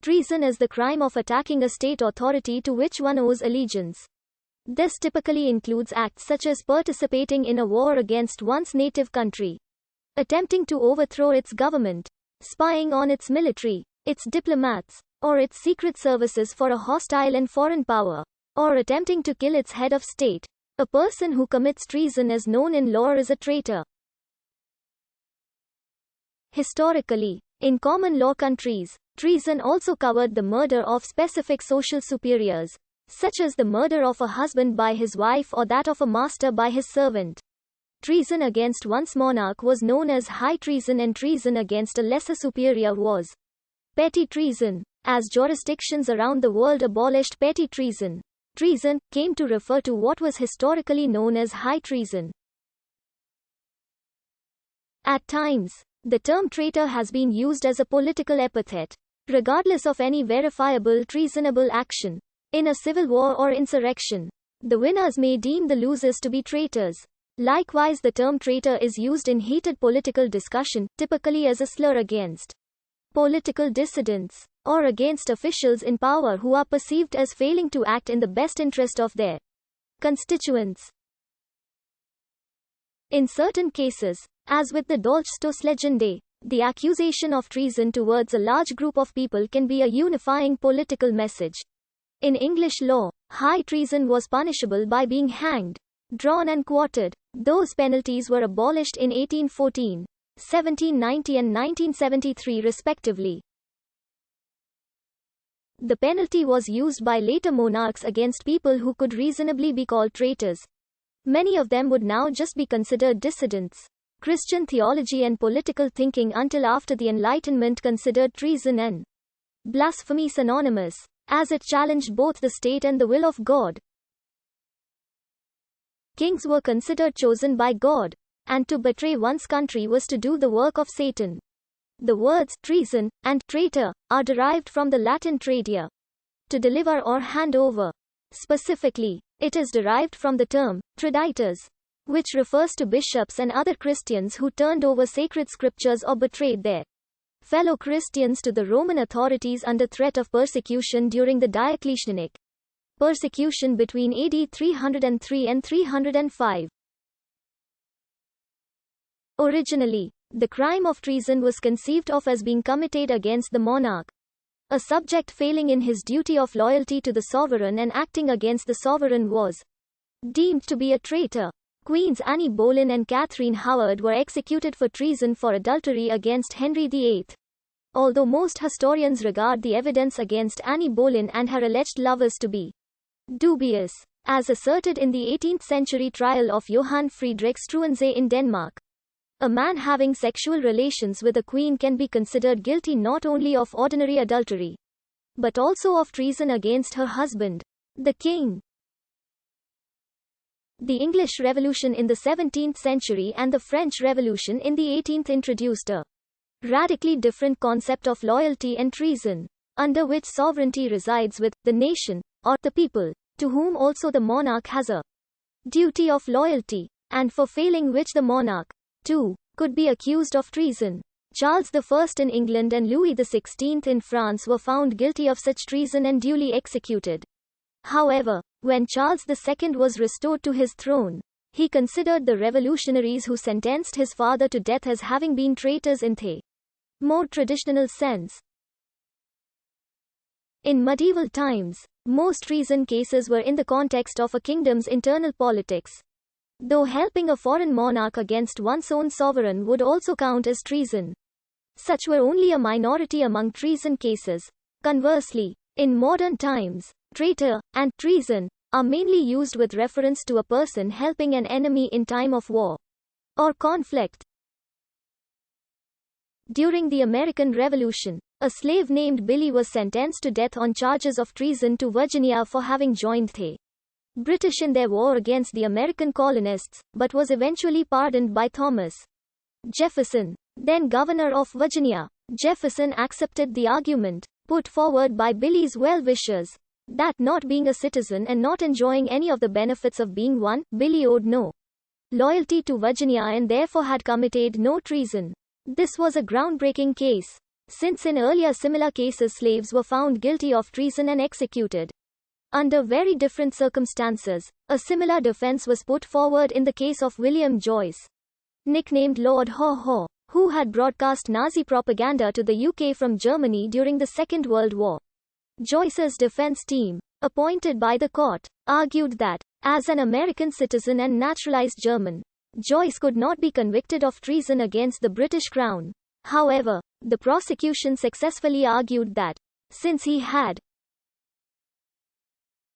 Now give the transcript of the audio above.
Treason is the crime of attacking a state authority to which one owes allegiance. This typically includes acts such as participating in a war against one's native country, attempting to overthrow its government, spying on its military, its diplomats, or its secret services for a hostile and foreign power, or attempting to kill its head of state. A person who commits treason is known in law as a traitor. Historically, in common law countries, treason also covered the murder of specific social superiors, such as the murder of a husband by his wife or that of a master by his servant. Treason against one's monarch was known as high treason, and treason against a lesser superior was petty treason. As jurisdictions around the world abolished petty treason, treason came to refer to what was historically known as high treason. At times, the term traitor has been used as a political epithet, regardless of any verifiable treasonable action. In a civil war or insurrection, the winners may deem the losers to be traitors. Likewise, the term traitor is used in heated political discussion, typically as a slur against political dissidents, or against officials in power who are perceived as failing to act in the best interest of their constituents. In certain cases, as with the Dolchstoß legende, the accusation of treason towards a large group of people can be a unifying political message. In English law, high treason was punishable by being hanged, drawn and quartered. Those penalties were abolished in 1814, 1790 and 1973 respectively. The penalty was used by later monarchs against people who could reasonably be called traitors. Many of them would now just be considered dissidents. Christian theology and political thinking until after the Enlightenment considered treason and blasphemy synonymous, as it challenged both the state and the will of God. Kings were considered chosen by God, and to betray one's country was to do the work of Satan. The words treason and traitor are derived from the Latin tradia, to deliver or hand over. Specifically, it is derived from the term traditors, which refers to bishops and other Christians who turned over sacred scriptures or betrayed their fellow Christians to the Roman authorities under threat of persecution during the Diocletianic persecution between AD 303 and 305. Originally, the crime of treason was conceived of as being committed against the monarch, a subject failing in his duty of loyalty to the sovereign and acting against the sovereign was deemed to be a traitor. Queens Anne Boleyn and Catherine Howard were executed for treason for adultery against Henry VIII. Although most historians regard the evidence against Anne Boleyn and her alleged lovers to be dubious, as asserted in the 18th century trial of Johann Friedrich Struensee in Denmark, a man having sexual relations with a queen can be considered guilty not only of ordinary adultery, but also of treason against her husband, the king. The English Revolution in the 17th century and the French Revolution in the 18th introduced a radically different concept of loyalty and treason, under which sovereignty resides with the nation, or the people, to whom also the monarch has a duty of loyalty, and for failing which the monarch, too, could be accused of treason. Charles I in England and Louis XVI in France were found guilty of such treason and duly executed. However, when Charles II was restored to his throne, he considered the revolutionaries who sentenced his father to death as having been traitors in the more traditional sense. In medieval times, most treason cases were in the context of a kingdom's internal politics, though helping a foreign monarch against one's own sovereign would also count as treason. Such were only a minority among treason cases. Conversely, in modern times, traitor and treason are mainly used with reference to a person helping an enemy in time of war or conflict. During the American Revolution, a slave named Billy was sentenced to death on charges of treason to Virginia for having joined the British in their war against the American colonists, but was eventually pardoned by Thomas Jefferson, then governor of Virginia. Jefferson accepted the argument put forward by Billy's well-wishers that not being a citizen and not enjoying any of the benefits of being one, Billy owed no loyalty to Virginia and therefore had committed no treason. This was a groundbreaking case, since in earlier similar cases slaves were found guilty of treason and executed. Under very different circumstances, a similar defense was put forward in the case of William Joyce, nicknamed Lord Haw Haw, who had broadcast Nazi propaganda to the UK from Germany during the Second World War. Joyce's defense team, appointed by the court, argued that, as an American citizen and naturalized German, Joyce could not be convicted of treason against the British Crown. However, the prosecution successfully argued that, since he had